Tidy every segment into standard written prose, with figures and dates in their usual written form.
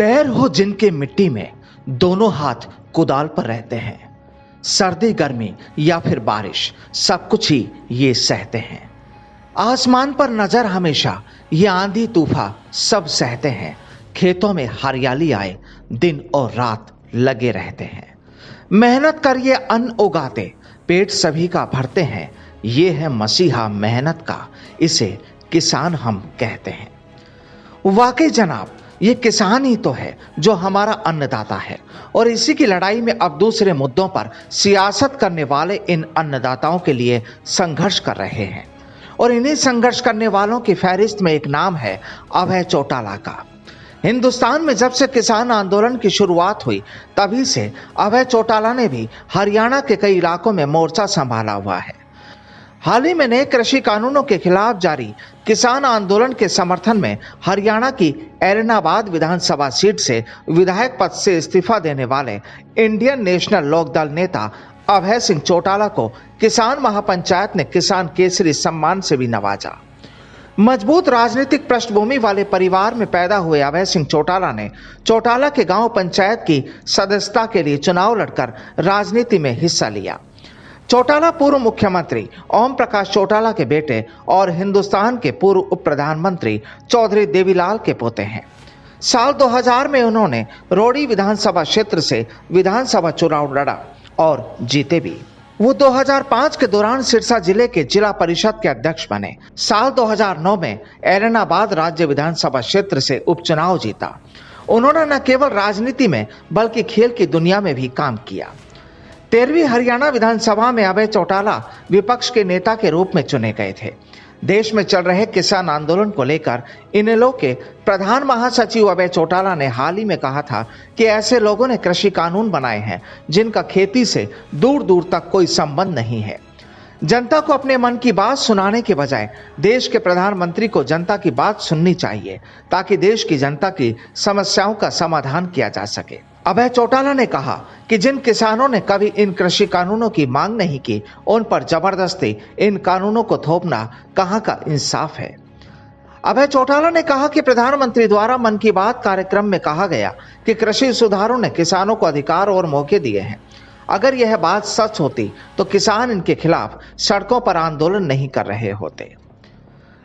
पैर हो जिनके मिट्टी में, दोनों हाथ कुदाल पर रहते हैं। सर्दी गर्मी या फिर बारिश, सब कुछ ही ये सहते हैं। आसमान पर नजर हमेशा, ये आंधी तूफान सब सहते हैं। खेतों में हरियाली आए, दिन और रात लगे रहते हैं। मेहनत कर ये अन्न उगाते, पेट सभी का भरते हैं। ये है मसीहा मेहनत का, इसे किसान हम कहते हैं। वाकई जनाब, ये किसान ही तो है जो हमारा अन्नदाता है, और इसी की लड़ाई में अब दूसरे मुद्दों पर सियासत करने वाले इन अन्नदाताओं के लिए संघर्ष कर रहे हैं। और इन्हीं संघर्ष करने वालों की फहरिस्त में एक नाम है अभय चौटाला का। हिंदुस्तान में जब से किसान आंदोलन की शुरुआत हुई, तभी से अभय चौटाला ने भी हरियाणा के कई इलाकों में मोर्चा संभाला हुआ है। हाल ही में नए कृषि कानूनों के खिलाफ जारी किसान आंदोलन के समर्थन में हरियाणा की एलनाबाद विधानसभा सीट से विधायक पद से इस्तीफा देने वाले इंडियन नेशनल लोकदल नेता अभय सिंह चौटाला को किसान महापंचायत ने किसान केसरी सम्मान से भी नवाजा। मजबूत राजनीतिक पृष्ठभूमि वाले परिवार में पैदा हुए अभय सिंह चौटाला ने चौटाला के गांव पंचायत की सदस्यता के लिए चुनाव लड़कर राजनीति में हिस्सा लिया। चौटाला पूर्व मुख्यमंत्री ओम प्रकाश चौटाला के बेटे और हिंदुस्तान के पूर्व उप प्रधानमंत्री चौधरी देवीलाल के पोते हैं। साल 2000 में उन्होंने रोडी विधानसभा क्षेत्र से विधानसभा चुनाव लड़ा और जीते भी। वो 2005 के दौरान सिरसा जिले के जिला परिषद के अध्यक्ष बने। साल 2009 में एलनाबाद राज्य विधानसभा क्षेत्र से उपचुनाव जीता। उन्होंने न केवल राजनीति में बल्कि खेल की दुनिया में भी काम किया। 13वीं हरियाणा विधानसभा में अभय चौटाला विपक्ष के नेता के रूप में चुने गए थे। देश में चल रहे किसान आंदोलन को लेकर इनेलो के प्रधान महासचिव अभय चौटाला ने हाल ही में कहा था कि ऐसे लोगों ने कृषि कानून बनाए हैं जिनका खेती से दूर दूर तक कोई संबंध नहीं है। जनता को अपने मन की बात सुनाने के बजाय देश के प्रधानमंत्री को जनता की बात सुननी चाहिए, ताकि देश की जनता की समस्याओं का समाधान किया जा सके। अभय चौटाला ने कहा कि जिन किसानों ने कभी इन कृषि कानूनों की मांग नहीं की, उन पर जबरदस्ती इन कानूनों को थोपना कहां का इंसाफ है। अभय चौटाला ने कहा कि प्रधानमंत्री द्वारा मन की बात कार्यक्रम में कहा गया कि कृषि सुधारों ने किसानों को अधिकार और मौके दिए हैं। अगर यह बात सच होती तो किसान इनके खिलाफ सड़कों पर आंदोलन नहीं कर रहे होते।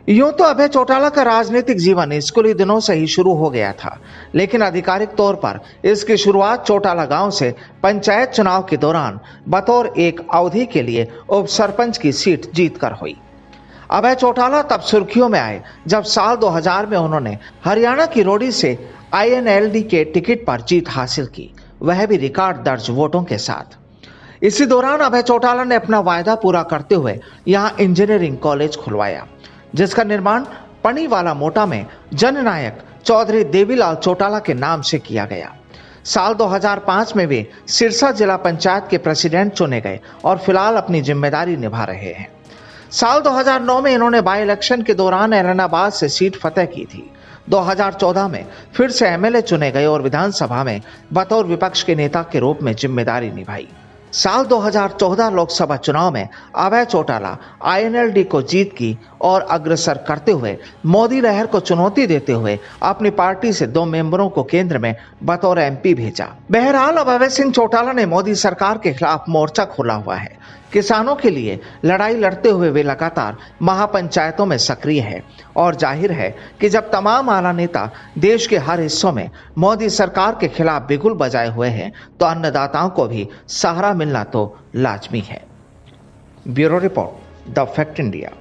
यूं तो अभय चौटाला का राजनीतिक जीवन स्कूली दिनों से ही शुरू हो गया था, लेकिन आधिकारिक तौर पर इसकी शुरुआत चौटाला गांव से पंचायत चुनाव के दौरान बतौर एक अवधि के लिए उप सरपंच की सीट जीतकर हुई। अभय चौटाला तब सुर्खियों में आए जब साल 2000 में उन्होंने हरियाणा की रोडी से INLD के टिकट पर जीत हासिल की, वह भी रिकॉर्ड दर्ज वोटों के साथ। इसी दौरान अभय चौटाला ने अपना वायदा पूरा करते हुए यहाँ इंजीनियरिंग कॉलेज खुलवाया, जिसका निर्माण पणीवाला मोटा में जननायक चौधरी देवीलाल चौटाला के नाम से किया गया। साल 2005 में वे सिरसा जिला पंचायत के प्रेसिडेंट चुने गए और फिलहाल अपनी जिम्मेदारी निभा रहे हैं। साल 2009 में इन्होंने बाई इलेक्शन के दौरान एलनाबाद से सीट फतेह की थी। 2014 में फिर से MLA चुने गए और विधानसभा में बतौर विपक्ष के नेता के रूप में जिम्मेदारी निभाई। साल 2014 लोकसभा चुनाव में अभय चौटाला INLD को जीत की और अग्रसर करते हुए मोदी लहर को चुनौती देते हुए अपनी पार्टी से 2 मेंबरों को केंद्र में बतौर MP भेजा। बहरहाल अब अभय सिंह चौटाला ने मोदी सरकार के खिलाफ मोर्चा खोला हुआ है। किसानों के लिए लड़ाई लड़ते हुए वे लगातार महापंचायतों में सक्रिय है, और जाहिर है कि जब तमाम आला नेता देश के हर हिस्सों में मोदी सरकार के खिलाफ बिगुल बजाए हुए हैं, तो अन्नदाताओं को भी सहारा मिलना तो लाजमी है। Bureau report, the fact India.